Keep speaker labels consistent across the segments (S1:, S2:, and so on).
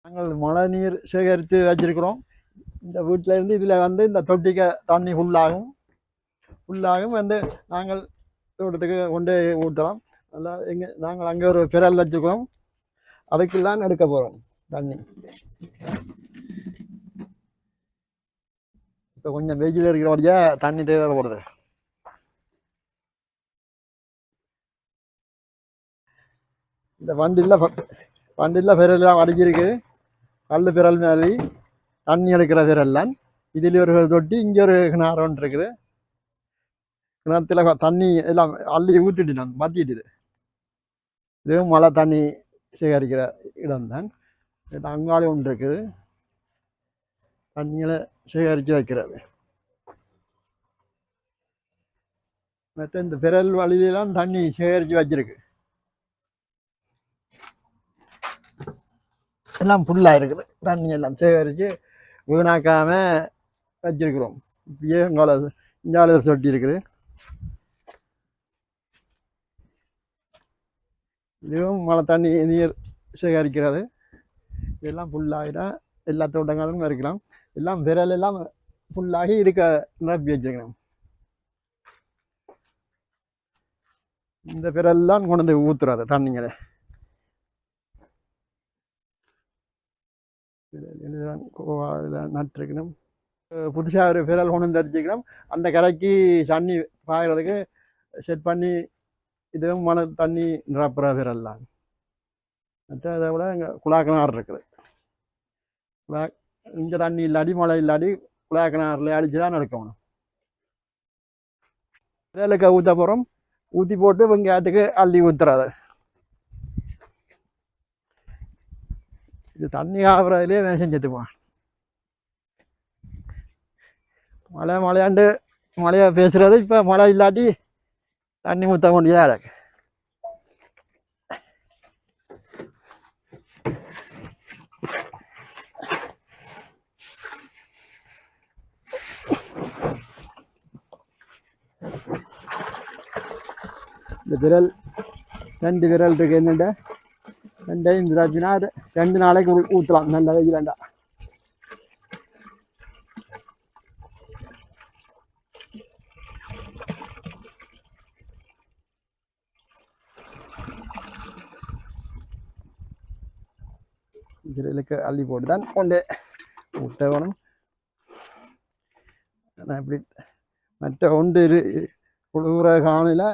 S1: நாங்கள் மழை நீர் சேகரித்து வச்சிருக்கிறோம். இந்த வீட்டில் இருந்து இதில் வந்து இந்த தொட்டிக்க தண்ணி ஃபுல்லாகும் வந்து நாங்கள் தோட்டத்துக்கு கொண்டு ஊற்றலாம். நல்லா நாங்கள் அங்கே ஒரு பிறல் வச்சுக்கிறோம், அதுக்கெல்லாம் எடுக்க போகிறோம் தண்ணி. இப்போ கொஞ்சம் வெயில் இருக்கிற வழியாக தண்ணி தேவைப்படுது. இந்த வண்டியில் பிறல்லாம் அடிக்கிருக்கு, கல் பிறல் மாதிரி தண்ணி எடுக்கிற பிறல்லாம். இதில் ஒரு தொட்டி, இங்கே ஒரு கிணறு ஒன்று இருக்குது. கிணத்துல தண்ணி எல்லாம் அள்ளி ஊற்றிட்டு மாற்றிட்டுது. இதுவும் மழை தண்ணி சேகரிக்கிற இடம்தான். அங்காளி ஒன்று இருக்குது, தண்ணிகளை சேகரித்து வைக்கிறது. மற்ற இந்த பிறல் வழியிலாம் தண்ணி சேகரித்து வச்சிருக்கு, எல்லாம் ஃபுல்லாக இருக்குது. தண்ணி எல்லாம் சேகரித்து வீணாக்காம வச்சிருக்கிறோம். இப்படியே இங்கால சொட்டி இருக்குது. இதுவும் மழை தண்ணி நீர் சேகரிக்கிறது. இதெல்லாம் ஃபுல்லாகிதான் எல்லா தோட்டங்களும் இருக்கலாம். எல்லாம் விரல் எல்லாம் ஃபுல்லாகி இதுக்கு நிரப்பி வச்சிருக்கணும். இந்த விரல்லாம் கொண்டு வந்து ஊற்றுறது தண்ணிங்களை. நட்டுருக்கணும். புதுசாக ஒரு விரல் கொண்டு வந்து அடிச்சுக்கணும். அந்த கரைக்கு தண்ணி பாய்கிறதுக்கு செட் பண்ணி இதுவும் மழை தண்ணி நிரப்புற விரல்லாம். மற்ற அதை விட இங்கே குழாக்கிணறு இருக்குது. இங்கே தண்ணி இல்லாடி மழை இல்லாடி குழாக்கிணறுல அடித்து தான் நடக்கணும். விரலுக்கு ஊற்ற போகிறோம். ஊற்றி போட்டு வெங்காயத்துக்கு அள்ளி ஊற்றுறது. இது தண்ணி ஆகுறதுலேயே வேலை செஞ்சுட்டுப்பான். மழையாண்டு மழையை பேசுறது. இப்போ மழை இல்லாட்டி தண்ணி ஊற்ற வேண்டியதாக இருக்கு. இந்த விரல் 2 விரல் இருக்கு. என்னண்ட 2 திராட்சைனா 2 நாளைக்கு ஊற்றலாம். நல்ல வெயிலாண்டா. விரலுக்கு அள்ளி போட்டு தான் கொண்டு ஊற்ற வேணும். நான் இப்படி மற்ற ஒன்று குளிர காணில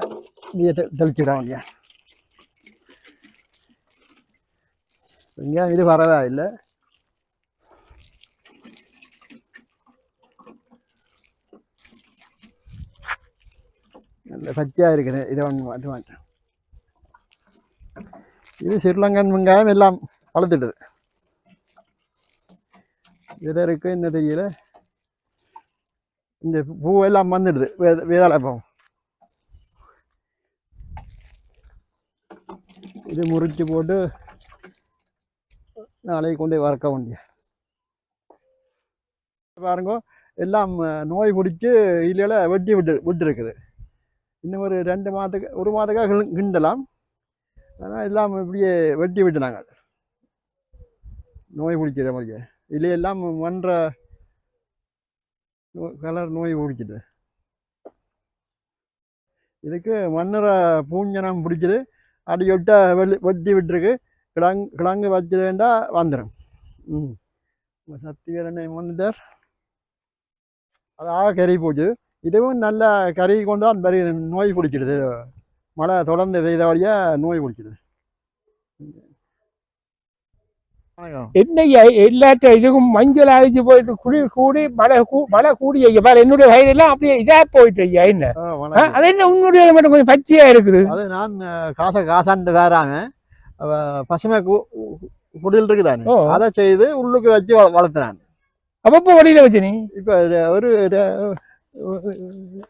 S1: தெளிச்சிட வேண்டிய. வெங்காயம் இது வரவே இல்லை. நல்ல பச்சையாக இருக்குது. இதை ஒன்று மாட்டேன். இது ஸ்ரீலங்கன் வெங்காயம் எல்லாம் வளர்த்துடுது. இதில் இருக்கு என்ன தெரியல. இந்த பூவெல்லாம் வந்துடுது. வேதாள பூ இது முறிச்சு போட்டு நாளைக்கு கொண்டு வறக்க வேண்டிய. பாருங்க, எல்லாம் நோய் பிடிச்சி இதில் வெட்டி விட்டு இருக்குது. இன்னும் ஒரு 2 மாதத்துக்கு 1 மாதத்துக்காக கிண்டலாம். ஆனால் எல்லாம் இப்படியே வெட்டி விட்டு நாங்கள் நோய் பிடிக்கிற மாதிரியே. இலையெல்லாம் மன்ற கலர் நோய் பிடிச்சிது. இதுக்கு மண்ணற பூஞ்சனம் பிடிச்சிது. அடியொட்ட வெட்டி விட்டுருக்கு. கிழங்கு வச்சது வேண்டா வந்துடும். சக்திவேலனை மன்னர் அதாக கறி போச்சு. இதுவும் நல்ல கறி கொண்டு தான் பெரிய நோய் பிடிச்சிடுது. மழை தொடர்ந்து பெய்த வழியாக நோய் பிடிச்சிடுது.
S2: என்னையா எல்லாத்தையும் இதுக்கும் மஞ்சள் அழிஞ்சு போயிட்டு குளிர் கூடி மழை கூடி வேற என்னுடைய வயதெல்லாம் அப்படியே இதா போயிட்டு ஐயா. என்ன அது என்ன உன்னுடைய மட்டும் கொஞ்சம் பச்சையா இருக்குது.
S1: அது நான் காசாண்டு வேறாங்க பசுமை குடில் இருக்குதானே, அதை செய்து உள்ளுக்கு வச்சு வளர்த்துறான்.
S2: அப்பப்போ வழியில வச்சு நீ
S1: இப்ப ஒரு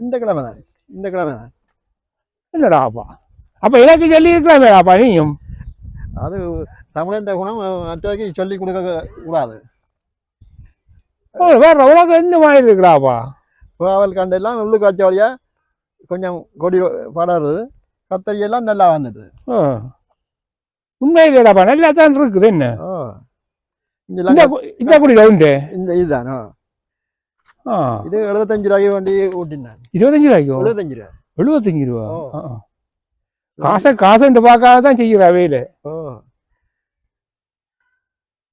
S1: இந்த கிழமை தான்
S2: என்னடாப்பா. அப்ப எனக்கு சொல்லி இருக்கலாமேடாப்பா நீயும்.
S1: அது தமிழன் குணம் மற்றவருக்கு சொல்லி கொடுக்க கூடாது.
S2: வேற உலகம் எந்த மாதிரி இருக்கிறாப்பா.
S1: புறாவல் கண்டெல்லாம் உள்ளுக்கு வச்ச வழியா கொஞ்சம் கொடி படருது. கத்தரி எல்லாம் நல்லா வந்துடுது.
S2: உண்மையிலேடாப்பா நல்லா தான் இருக்குது. என்ன இந்த குடி ரவுண்டு
S1: இந்த இதுதானோ
S2: ஆ
S1: இது 75 ரூபாய்க்கு வண்டி ஓட்டினான்
S2: 25 ரூபாய்க்கோ
S1: 75 ரூபா
S2: 75 ரூபா காசுண்டு பார்க்காத தான் செய்கிறா வேலை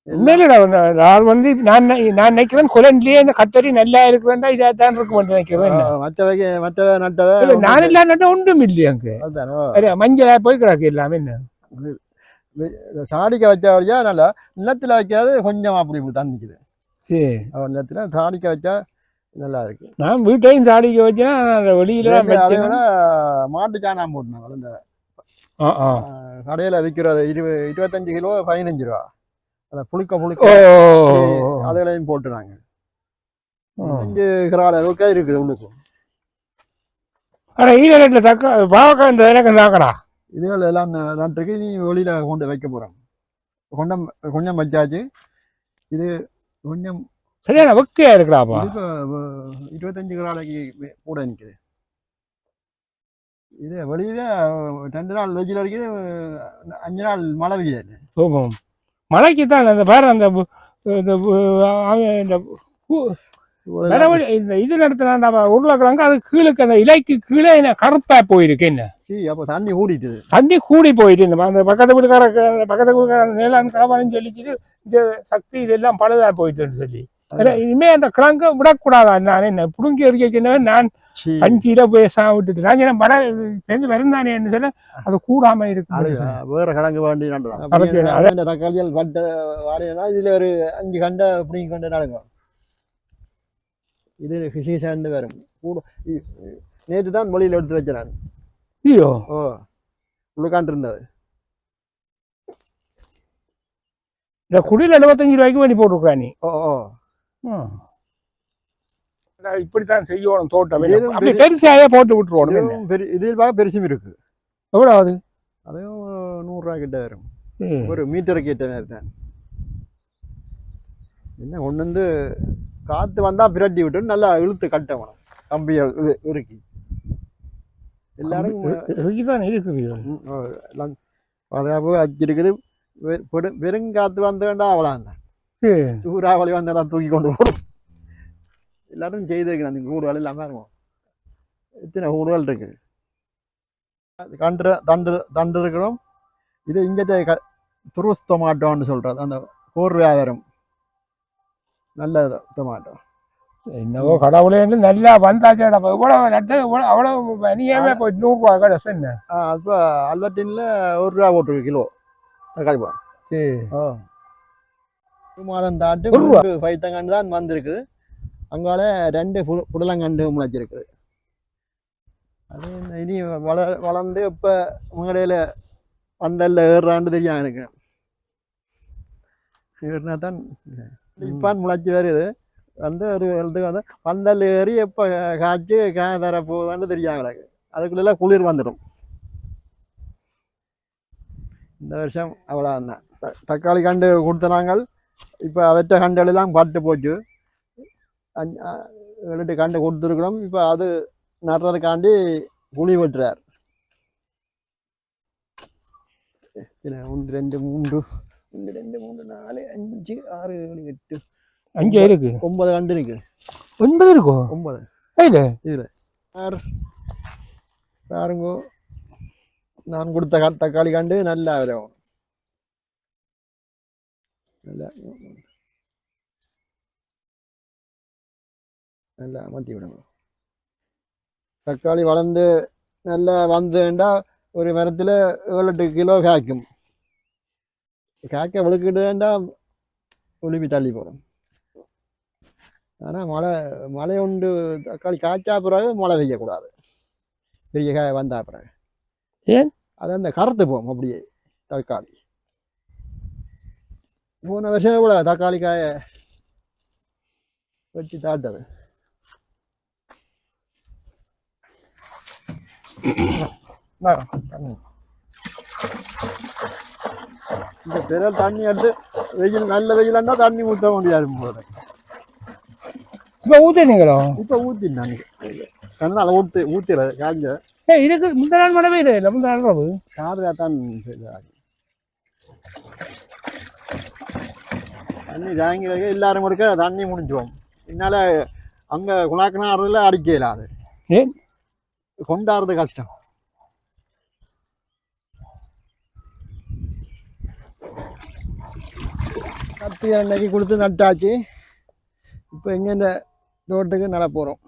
S2: உண்மையிலடா நான் வந்து நான் நினைக்கிறேன் குலன்லயே இந்த கத்தரி நல்லா இருக்கிறேன்டா இதா தான் இருக்கும் நினைக்கிறேன்
S1: மற்ற நட்டவை
S2: நான் இல்ல நட்ட ஒன்றும் இல்லையா அங்க மஞ்சளா போய் கிடக்கு எல்லாமே என்ன
S1: சாடிக்க வச்சா வச்சா நல்லா நிலத்துல வைக்காது கொஞ்சம் அப்படி இப்படி தான் நிற்குது
S2: சரி
S1: நிலத்துல சாடிக்க வச்சா நல்லா இருக்கு
S2: நான் வீட்டையும் சாடிக்க வச்சேன்னா வெளியில
S1: மாட்டு சாணம் போட்டுனாங்க இந்த கடையில விற்கிறது 25 கிலோ 15 ரூபா அதை புளிக்க அதுகளையும் போட்டுனாங்க 5 கிரால அளவுக்கு இருக்குது உள்ளுக்கு
S2: ஈரேட்டில் பாவக்காய் இந்த இலக்கம் தாக்கடா
S1: இதுகள் எல்லாம் நட்டுருக்கு நீ வெளியில கொண்டு வைக்க போறோம் கொஞ்சம் வச்சாச்சு இது கொஞ்சம்
S2: சரியான வெக்கையா இருக்குடாப்பா
S1: 25 கிராலைக்கு கூட நிற்குது இது வெளியில 2 நாள் வெஜில் இருக்குது 5 நாள் மழை பெய்யாது
S2: மழைக்கு தான் அந்த பேர் அந்த இந்த இது நடத்தினா உருளைக்கிழங்கு அது கீழுக்கு அந்த இலைக்கு கீழே கருப்பா போயிருக்கு என்ன
S1: அப்போ தண்ணி ஊடிட்டு
S2: தண்ணி கூடி போயிட்டு அந்த பக்கத்து வீட்டுக்கார நிலம் கிளம்புன்னு சொல்லிச்சுட்டு இந்த சக்தி இதெல்லாம் பழுதா போயிட்டுன்னு சொல்லி இனிமே அந்த கிழங்கு விடக்கூடாதா நான் என்ன புடுங்கி எரிக்க நான் 5 கிலோ போய் விட்டுட்டு நான் மழை சேர்ந்து வருந்தானேன்னு சொன்ன அது கூடாம இருக்கு
S1: வேற கிழங்கு வேண்டி தக்காளிகள் பட்ட வாடையா இதுல ஒரு 5 கண்டை பிடிங்கி கொண்டு நடங்க இது கிசிசாண்டு வரும் கூட நேற்று தான் மொழியில் எடுத்து வச்சேன் நான்
S2: ஐயோ
S1: உட்காந்து இருந்தது
S2: இந்த குடியில் 75 ரூபாய்க்கு வேண்டி போட்டுருக்கா நீ இப்படித்தான் செய்யணும் தோட்டம் அப்படி பெருசாக போட்டு விட்டுருவோம்
S1: இதில் பார்க்க பெருசும் இருக்கு
S2: எவ்வளோ ஆகுது
S1: அதையும் 100 ரூபா கிட்ட வரும் ஒரு மீட்டருக்கு ஏற்ற மாதிரி தான் என்ன ஒன்று வந்து காற்று வந்தால் பிரட்டி விட்டு நல்லா இழுத்து கட்டணும் கம்பிகள் இறுக்கி எல்லாரும்
S2: தான் இருக்குது
S1: அதாவது வச்சிருக்குது வெறும் காற்று வந்து வேண்டாம் அவ்வளோதான் சூறாவளி வந்தா தூக்கி கொண்டு போடும் எல்லாரும் செய்திருக்கணும் அந்த கூடுகள் இல்லாமல் இருக்கும் இத்தனை கூடுகள் இருக்கு தண்டு இருக்கிறோம் இது இங்கே துருஸ் டொமாட்டோன்னு சொல்கிறது அந்த கோர் வியாபாரம் நல்ல டொமாட்டோ
S2: என்னவோ கடவுளே நல்லா வந்தாச்சு அவ்வளவு பனியாவே போய் 100 ரூபா கடை என்ன
S1: அப்போ அல்வட்டின்ல 1 ரூபா போட்டிருக்கு கிலோ தக்காளி பழம் மாதம் தாட்டு பைத்தங்கண்டு தான் வந்திருக்கு அங்கால 2 புடலங்கண்டு முளைச்சிருக்குது அது இனி வளர்ந்து இப்போ முங்கடையில் பந்தல்ல ஏறுறான்னு தெரியும் எனக்கு ஏறினா தான் இப்பான் முளைச்சி வருது வந்து ஒரு எழுதுக்கு வந்து பந்தல் ஏறி எப்போ காய்ச்சி காய தர போகுதான்னு தெரியும் எனக்கு அதுக்குள்ளெல்லாம் குளிர் வந்துடும் இந்த வருஷம் அவ்வளோ தான் தக்காளி கண்டு கொடுத்த நாங்கள் இப்போ அவற்ற கண்டெல்லாம் பட்டு போச்சு 7 கண்டு கொடுத்துருக்குறோம் இப்போ அது நடுறதுக்காண்டி குழி வெட்டுறார் 1 2 3 1 2 3 4 5 6 7 8
S2: 5 இருக்கு
S1: 9 கண்டு இருக்கு
S2: 9 இருக்கோ 9
S1: இதுல பாருங்க நான் கொடுத்த தக்காளி கண்டு நல்லா வரும் நல்லா மாற்றி விடுங்க தக்காளி வளர்ந்து நல்லா வந்துண்டா ஒரு மரத்தில் 7-8 கிலோ காய்க்கும் காய்க்க விழுக்கிட்டுண்டா உழுப்பி தள்ளி போடும் ஆனால் மழை உண்டு தக்காளி காய்ச்சா பிறகு மழை பெய்யக்கூடாது பெரிய காய் வந்தா பிறகு
S2: ஏன்
S1: அது அந்த கருத்து போகும் அப்படியே தக்காளி போன வருஷம் கூட தக்காளி காயை வச்சு தாட்டது இந்த பெரிய தண்ணி எடுத்து வெயில் நல்ல வெயிலாண்டா தண்ணி ஊற்ற முடியாது போல
S2: இப்போ ஊற்றினீங்களோ
S1: இப்போ ஊற்றினாங்க கண்ணால் ஊற்றில காய்ஞ்ச
S2: இதுக்கு முந்த நாள் மழை பெய்யுது இல்லை முந்த நாள் ரவு
S1: சாதகா தான் தண்ணி தாங்கி எல்லாரும் கொடுக்க தண்ணி முடிஞ்சுவோம். என்னால் அங்கே குணாக்கினாரில் அடிக்க இயலாது,
S2: ஏன்
S1: கொண்டாடுறது கஷ்டம். கத்தி அன்னைக்கு கொடுத்து நட்டாச்சு. இப்போ எங்கே இந்த தோட்டத்துக்கு நட போகிறோம்.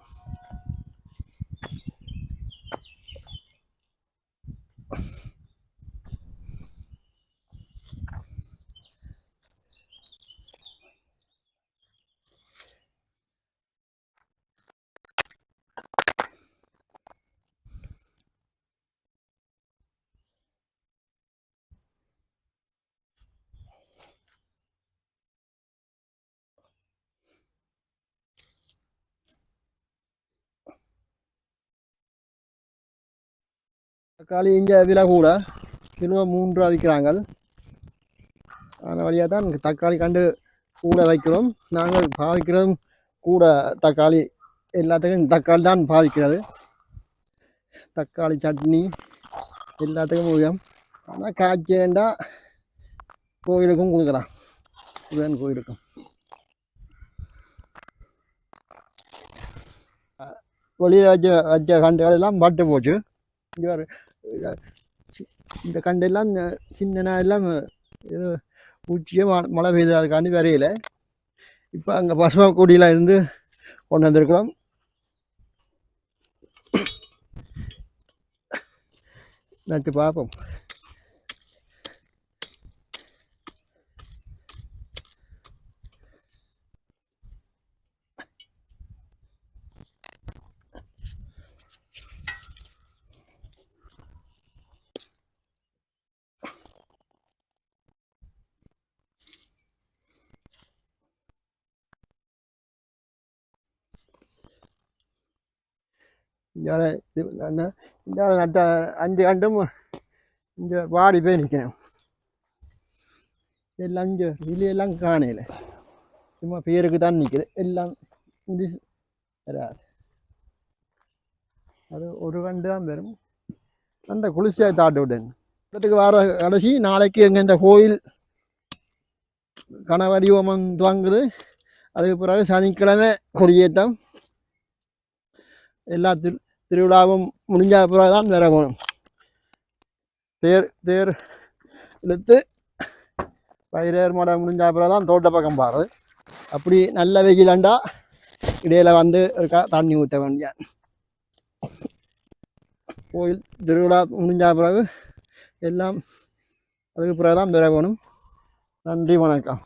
S1: தக்காளி இங்கே விலை கூட, கிலோ 3 ரூபா விற்கிறாங்க. அதன் வழியாக தான் தக்காளி கண்டு கூட வைக்கிறோம். நாங்கள் பாவிக்கிறதும் கூட தக்காளி, எல்லாத்துக்கும் தக்காளி தான் பாவிக்கிறது. தக்காளி சட்னி எல்லாத்துக்கும் முடியும். ஆனால் காய்ச்சி வேண்டாம், கோயிலுக்கும் கொடுக்கலாம், சிவன் கோயிலுக்கும். வெளியில் வச்ச கண்டுகள் எல்லாம் பட்டு போச்சு. இங்கே வர இந்த கண்டெல்லாம் சின்ன எல்லாம் ஏதோ பூச்சியே மழை பெய்யுது, அதுக்காண்டி வரையில. இப்போ அங்கே பசுமை கொடியில் இருந்து கொண்டு வந்திருக்கிறோம். நட்டு பார்ப்போம். இந்த நட்ட 5 கண்டும் இங்கே வாடி போய் நிற்கணும். எல்லாம் இங்கே வெளியெல்லாம் காணையில், சும்மா பேருக்கு தான் நிற்குது. எல்லாம் இது வராது, அது ஒரு கண்டு தான் வரும். அந்த குளிர்ச்சியை தாட்டு விட்டேன். இடத்துக்கு வர கடைசி நாளைக்கு எங்கள் இந்த கோயில் கணவதி ஹோமம் துவங்குது. அதுக்கு பிறகு சனிக்கிழமை கொடியேற்றம். எல்லா திருவிழாவும் முடிஞ்ச பிறகு தான் வேற போகணும். தேர் இழுத்து பயிரேர் மடம் முடிஞ்ச பிறகு தான் தோட்ட பக்கம் பாருது. அப்படி நல்ல வெயிலாண்டா இடையில வந்து இருக்கா தண்ணி ஊற்ற வேண்டிய. கோயில் திருவிழா முடிஞ்ச பிறகு எல்லாம் அதுக்கு பிறகு தான் வேற போகணும். நன்றி, வணக்கம்.